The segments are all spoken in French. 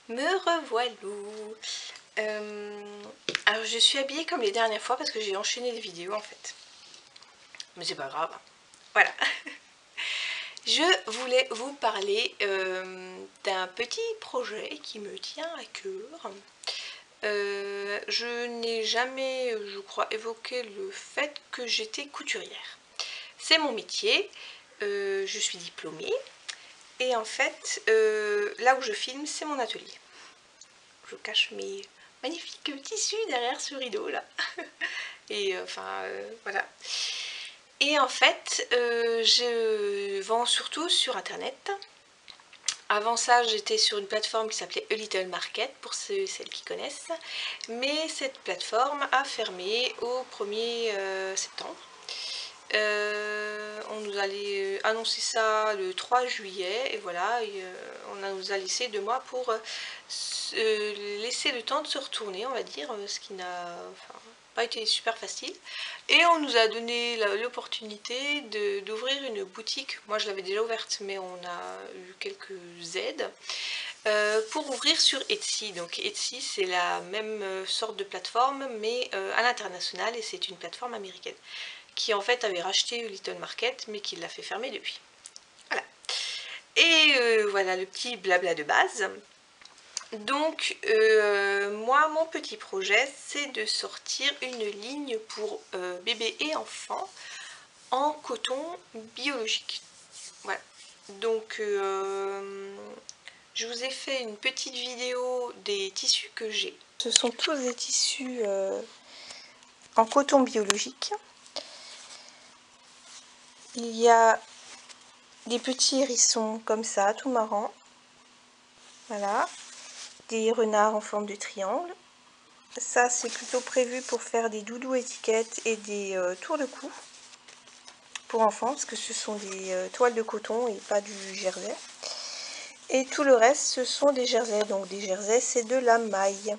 Me revoilou. Alors je suis habillée comme les dernières fois parce que j'ai enchaîné les vidéos en fait. Mais c'est pas grave. Voilà. Je voulais vous parler d'un petit projet qui me tient à cœur. Je n'ai jamais, je crois, évoqué le fait que j'étais couturière. C'est mon métier. Je suis diplômée. Et en fait, là où je filme, c'est mon atelier. Je cache mes magnifiques tissus derrière ce rideau là. Et voilà. Et en fait, je vends surtout sur internet. Avant ça, j'étais sur une plateforme qui s'appelait A Little Market, pour ceux et celles qui connaissent. Mais cette plateforme a fermé au 1er septembre. On nous allait annoncer ça le 3 juillet et voilà, on nous a laissé 2 mois pour laisser le temps de se retourner, on va dire, ce qui n'a pas été super facile. Et on nous a donné l'opportunité d'ouvrir une boutique. Moi je l'avais déjà ouverte, mais on a eu quelques aides pour ouvrir sur Etsy. Donc Etsy, c'est la même sorte de plateforme, mais à l'international, et c'est une plateforme américaine qui en fait avait racheté Little Market mais qui l'a fait fermer depuis. Voilà. Et voilà le petit blabla de base. Donc moi mon petit projet c'est de sortir une ligne pour bébés et enfants en coton biologique. Voilà. Donc je vous ai fait une petite vidéo des tissus que j'ai. Ce sont tous des tissus en coton biologique. Il y a des petits hérissons comme ça, tout marrant. Voilà. Des renards en forme de triangle. Ça, c'est plutôt prévu pour faire des doudous étiquettes et des tours de cou pour enfants, parce que ce sont des toiles de coton et pas du jersey. Et tout le reste, ce sont des jerseys. Donc des jerseys, c'est de la maille.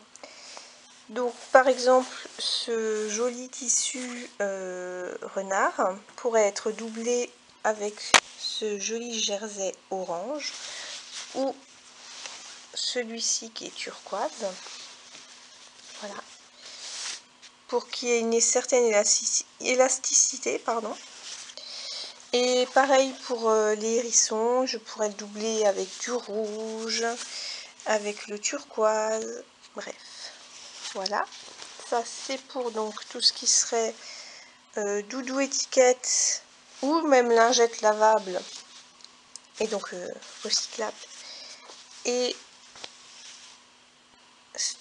Donc par exemple, ce joli tissu renard pourrait être doublé avec ce joli jersey orange ou celui-ci qui est turquoise. Voilà. Pour qu'il y ait une certaine élasticité, pardon. Et pareil pour les hérissons, je pourrais le doubler avec du rouge, avec le turquoise, bref. Voilà. Ça c'est pour donc tout ce qui serait doudou étiquette ou même lingette lavable et donc recyclable. Et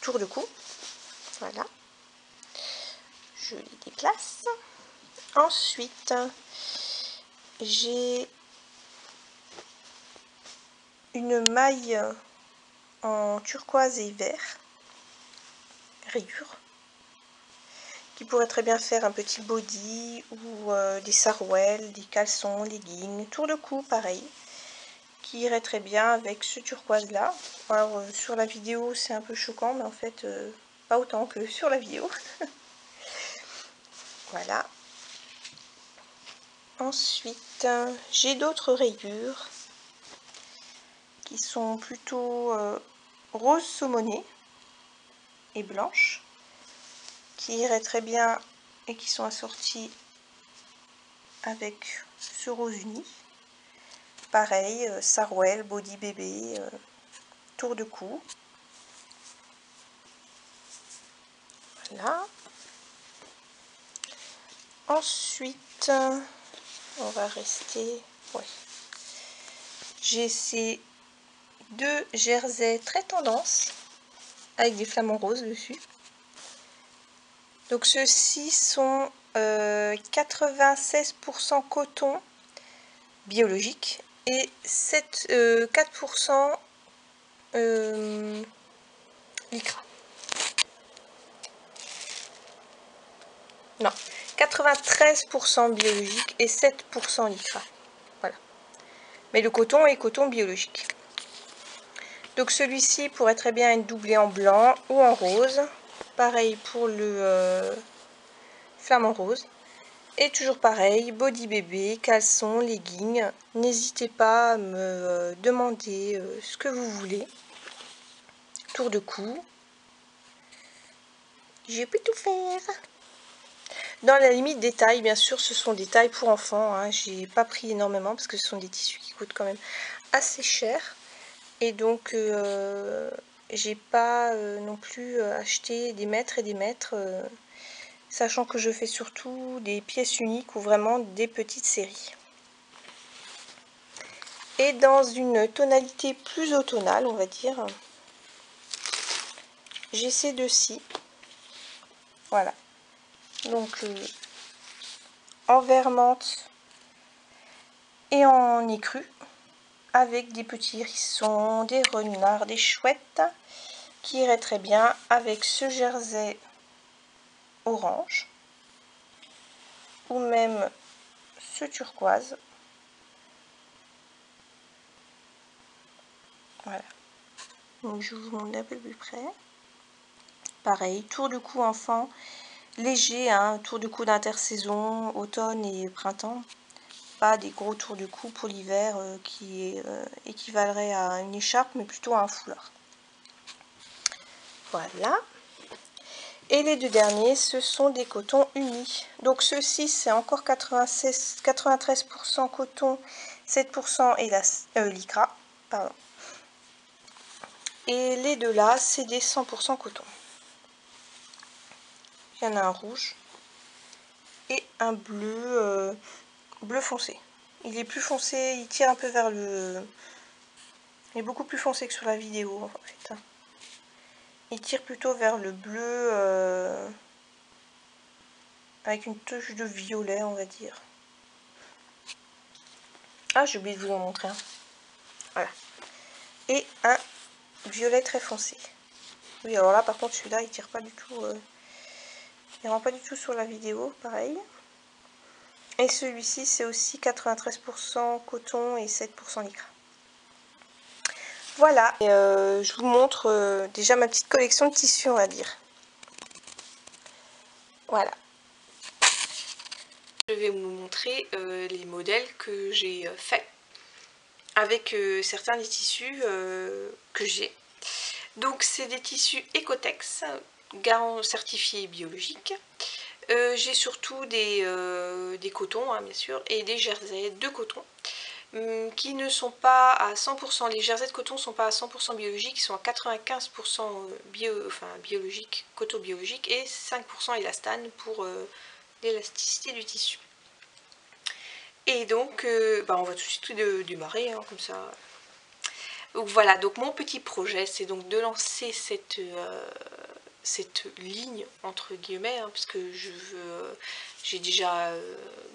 tour de cou. Voilà. Je les déplace. Ensuite, j'ai une maille en turquoise et vert, rayure, qui pourrait très bien faire un petit body ou des sarouels, des caleçons, leggings, tour de cou pareil, qui irait très bien avec ce turquoise là. Alors sur la vidéo c'est un peu choquant, mais en fait pas autant que sur la vidéo. Voilà. Ensuite, j'ai d'autres rayures qui sont plutôt rose saumonée et blanche, qui iraient très bien et qui sont assorties avec ce rose uni. Pareil, sarouel, body bébé, tour de cou. Voilà. Ensuite, on va rester... Ouais. J'ai ces deux jerseys très tendance avec des flamants roses dessus. Donc ceux-ci sont 96% coton biologique et 4% lycra. Non, 93% biologique et 7% lycra. Voilà. Mais le coton est coton biologique. Donc celui-ci pourrait très bien être doublé en blanc ou en rose. Pareil pour le flamant rose. Et toujours pareil, body bébé, caleçon, leggings. N'hésitez pas à me demander ce que vous voulez. tour de cou. Je peux tout faire. Dans la limite des tailles, bien sûr, ce sont des tailles pour enfants. Hein. J'ai pas pris énormément parce que ce sont des tissus qui coûtent quand même assez cher. Et donc, j'ai pas non plus acheté des mètres et des mètres, sachant que je fais surtout des pièces uniques ou vraiment des petites séries. Et dans une tonalité plus automnale, on va dire, j'ai ces deux-ci. Voilà. Donc, en vert menthe et en écru, avec des petits hérissons, des renards, des chouettes, qui iraient très bien avec ce jersey orange, ou même ce turquoise. Voilà. Donc je vous montre d'un peu plus près. Pareil, tour de cou enfant, léger, hein, tour de cou d'intersaison, automne et printemps. Pas des gros tours de cou pour l'hiver qui équivalerait à une écharpe, mais plutôt à un foulard. Voilà. Et les deux derniers, ce sont des cotons unis. Donc ceux-ci, c'est encore 93% coton, 7% lycra. Pardon. Et les deux là, c'est des 100% coton. Il y en a un rouge et un bleu, bleu foncé. Il est plus foncé, il tire un peu vers le... Il est beaucoup plus foncé que sur la vidéo en fait. Il tire plutôt vers le bleu avec une touche de violet, on va dire. Ah, j'ai oublié de vous en montrer un. Voilà. Et un violet très foncé. Oui, alors là, par contre, celui-là, il tire pas du tout... il rend pas du tout sur la vidéo, pareil. Et celui-ci, c'est aussi 93% coton et 7% lycra. Voilà, et je vous montre déjà ma petite collection de tissus, on va dire. Voilà. Je vais vous montrer les modèles que j'ai faits avec certains des tissus que j'ai. Donc c'est des tissus Ecotex, certifiés biologiques. J'ai surtout des cotons, hein, bien sûr, et des jerseys de coton qui ne sont pas à 100%, les jerseys de coton ne sont pas à 100% biologiques, ils sont à 95% biologique, coton biologique, et 5% élastane pour l'élasticité du tissu. Et donc, on va tout de suite démarrer, hein, comme ça. Donc voilà, donc mon petit projet, c'est donc de lancer cette ligne, entre guillemets, hein, parce que j'ai déjà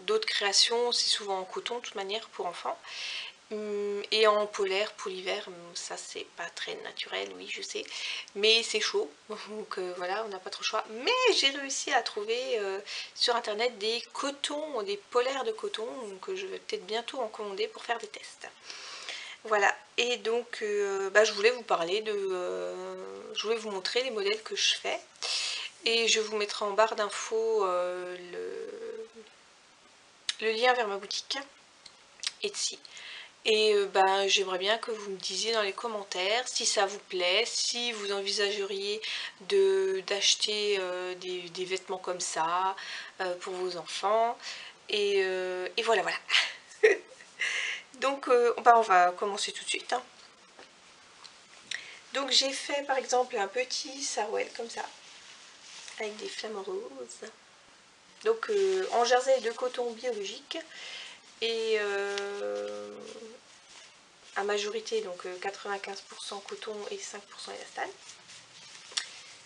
d'autres créations, c'est souvent en coton, de toute manière, pour enfants. Et en polaire pour l'hiver, ça c'est pas très naturel, oui je sais, mais c'est chaud, donc voilà, on n'a pas trop le choix. Mais j'ai réussi à trouver sur internet des cotons, des polaires de coton, que je vais peut-être bientôt en commander pour faire des tests. Voilà, et donc je voulais vous parler je voulais vous montrer les modèles que je fais, et je vous mettrai en barre d'infos le lien vers ma boutique Etsy. Et j'aimerais bien que vous me disiez dans les commentaires si ça vous plaît, si vous envisageriez d'acheter des vêtements comme ça pour vos enfants. Et voilà. Donc on va commencer tout de suite. Hein. Donc j'ai fait par exemple un petit sarouel comme ça, avec des flamants roses. Donc en jersey de coton biologique. Et à majorité, donc 95% coton et 5% élastane.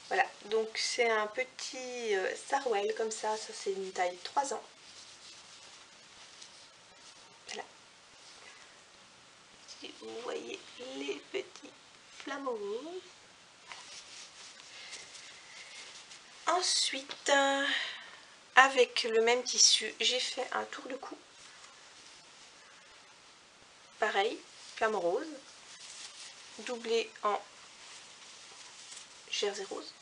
Voilà, donc c'est un petit sarouel comme ça c'est une taille 3 ans. Voilà. Si vous voyez les petits flamants roses. Ensuite, avec le même tissu, j'ai fait un tour de cou. Pareil, flamant rose, doublé en jersey rose.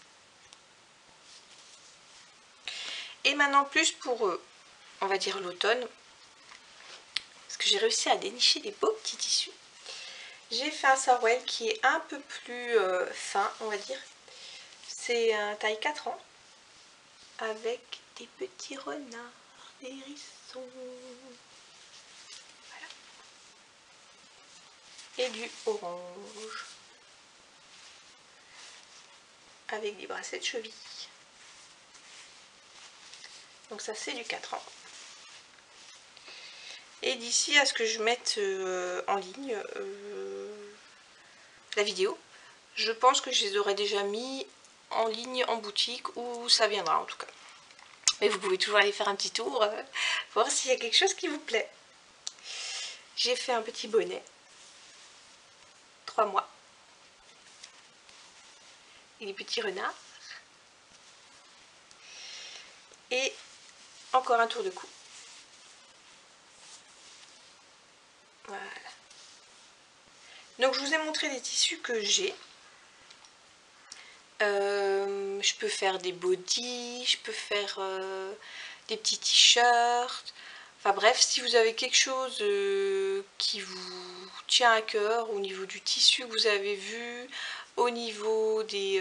Et maintenant plus pour, on va dire l'automne, parce que j'ai réussi à dénicher des beaux petits tissus. J'ai fait un sarwell qui est un peu plus fin, on va dire. C'est un taille 4 ans avec des petits renards, des hérissons. Voilà. Et du orange avec des bracelets de cheville. Donc ça c'est du 4 ans. Et d'ici à ce que je mette en ligne la vidéo, je pense que je les aurais déjà mis en ligne en boutique, ou ça viendra en tout cas. Mais vous pouvez toujours aller faire un petit tour, voir s'il y a quelque chose qui vous plaît. J'ai fait un petit bonnet, 3 mois. Et des petits renards. Et encore un tour de cou. Voilà. Donc je vous ai montré les tissus que j'ai. Je peux faire des bodys, je peux faire des petits t-shirts. Enfin bref, si vous avez quelque chose qui vous tient à cœur au niveau du tissu que vous avez vu, au niveau des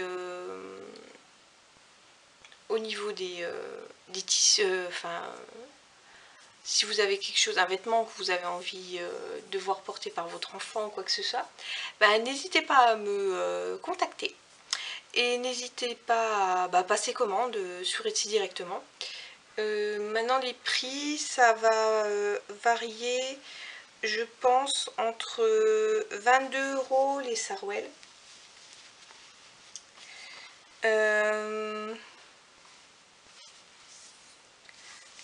tissus, enfin si vous avez quelque chose, un vêtement que vous avez envie de voir porté par votre enfant ou quoi que ce soit, ben, n'hésitez pas à me contacter. Et n'hésitez pas à passer commande sur Etsy directement. Maintenant les prix, ça va varier, je pense, entre 22 € les sarwell.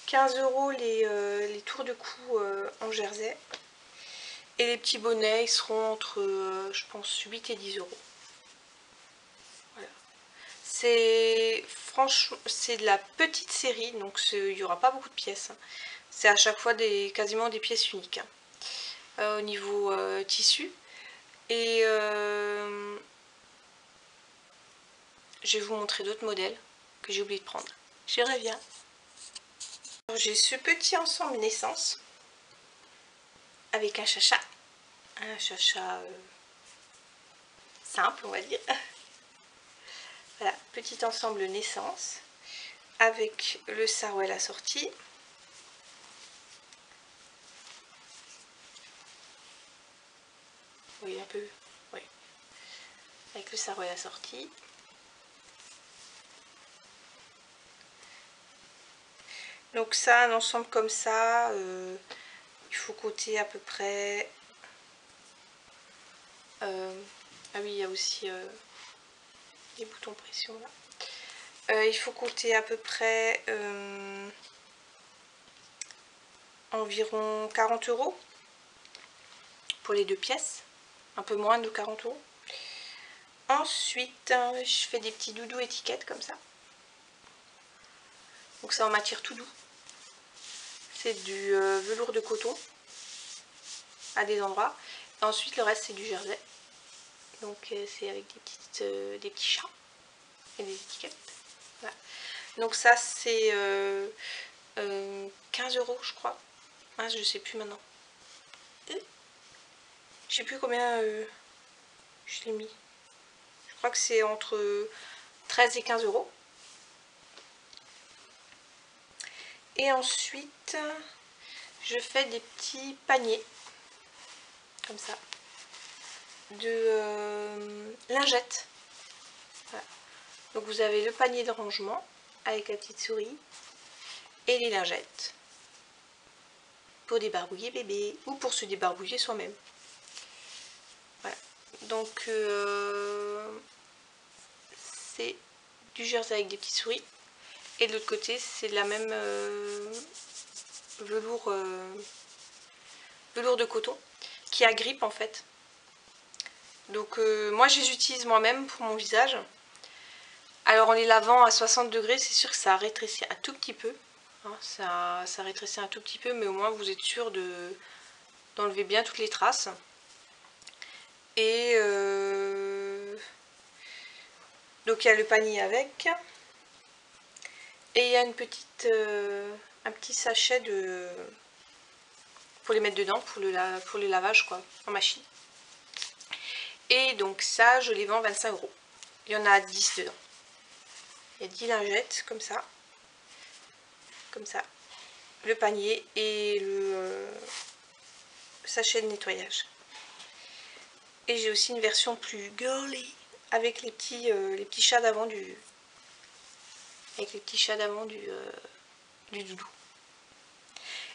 15 € les tours de cou en jersey. Et les petits bonnets, ils seront entre, je pense, 8 et 10 €. Voilà. Franchement, c'est de la petite série, donc il n'y aura pas beaucoup de pièces. C'est à chaque fois quasiment des pièces uniques au niveau tissu. Et je vais vous montrer d'autres modèles que j'ai oublié de prendre. Je reviens. J'ai ce petit ensemble naissance avec un chacha simple, on va dire. Voilà, petit ensemble naissance avec le sarwell assorti. Oui, un peu, oui. Avec le sarwell assorti. Donc ça, un ensemble comme ça, il faut compter à peu près... ah oui, il y a aussi les boutons pression là. Il faut compter à peu près environ 40 € pour les 2 pièces, un peu moins de 40 €. Ensuite, je fais des petits doudous étiquettes comme ça. Donc ça en matière tout doux. C'est du velours de coton à des endroits. Et ensuite le reste c'est du jersey. Donc c'est avec des petits chats et des étiquettes. Voilà. Donc ça c'est 15 € je crois. Ah, je sais plus maintenant. Je sais plus combien je l'ai mis. Je crois que c'est entre 13 et 15 €. Et ensuite, je fais des petits paniers, comme ça, de lingettes. Voilà. Donc vous avez le panier de rangement avec la petite souris et les lingettes pour débarbouiller bébé ou pour se débarbouiller soi-même. Voilà. Donc c'est du jersey avec des petites souris. Et de l'autre côté, c'est la même velours de coton qui agrippe en fait. Donc moi je les utilise moi-même pour mon visage. Alors en les lavant à 60 degrés, c'est sûr que ça rétrécit un tout petit peu. Hein, ça rétrécit un tout petit peu, mais au moins vous êtes sûr d'enlever bien toutes les traces. Et donc il y a le panier avec. Et il y a un petit sachet pour les mettre dedans, pour le lavage quoi, en machine. Et donc ça, je les vends 25 €. Il y en a 10 dedans. Il y a 10 lingettes comme ça. Comme ça. Le panier et le sachet de nettoyage. Et j'ai aussi une version plus girly avec les petits chats d'avant du... Avec les petits chats d'avant du doudou.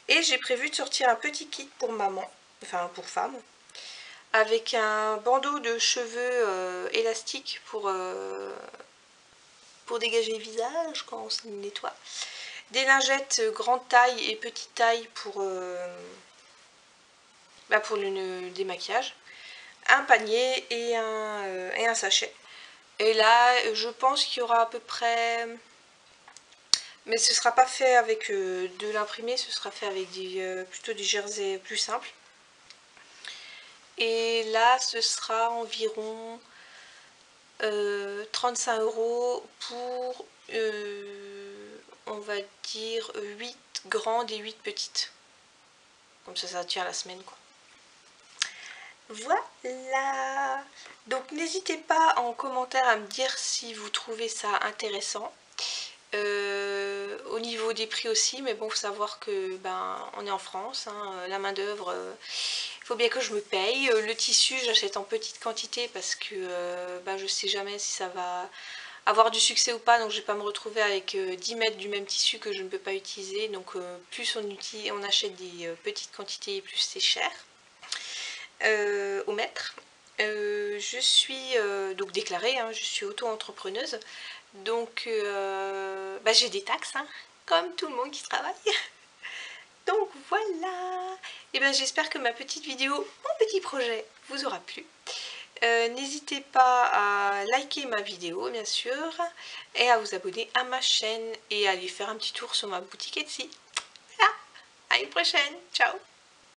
Et j'ai prévu de sortir un petit kit pour maman, enfin pour femme, avec un bandeau de cheveux élastique pour dégager le visage quand on se nettoie. Des lingettes grande taille et petite taille pour le démaquillage. Un panier et un sachet. Et là, je pense qu'il y aura à peu près... Mais ce sera pas fait avec de l'imprimé, ce sera fait avec plutôt du jersey plus simple. Et là, ce sera environ 35 € pour, on va dire, 8 grandes et 8 petites. Comme ça tient la semaine, quoi. Voilà. Donc n'hésitez pas en commentaire à me dire si vous trouvez ça intéressant. Au niveau des prix aussi, mais bon, faut savoir que on est en France, hein, la main d'œuvre, il faut bien que je me paye. Le tissu, j'achète en petite quantité parce que je sais jamais si ça va avoir du succès ou pas, donc je vais pas me retrouver avec 10 mètres du même tissu que je ne peux pas utiliser. Donc plus on achète des petites quantités, plus c'est cher au mètre. Je suis donc déclarée, hein, je suis auto-entrepreneuse. Donc j'ai des taxes, hein, comme tout le monde qui travaille. Donc voilà. Et j'espère que ma petite vidéo, mon petit projet vous aura plu. N'hésitez pas à liker ma vidéo bien sûr, et à vous abonner à ma chaîne et à aller faire un petit tour sur ma boutique Etsy. Voilà. À une prochaine, ciao.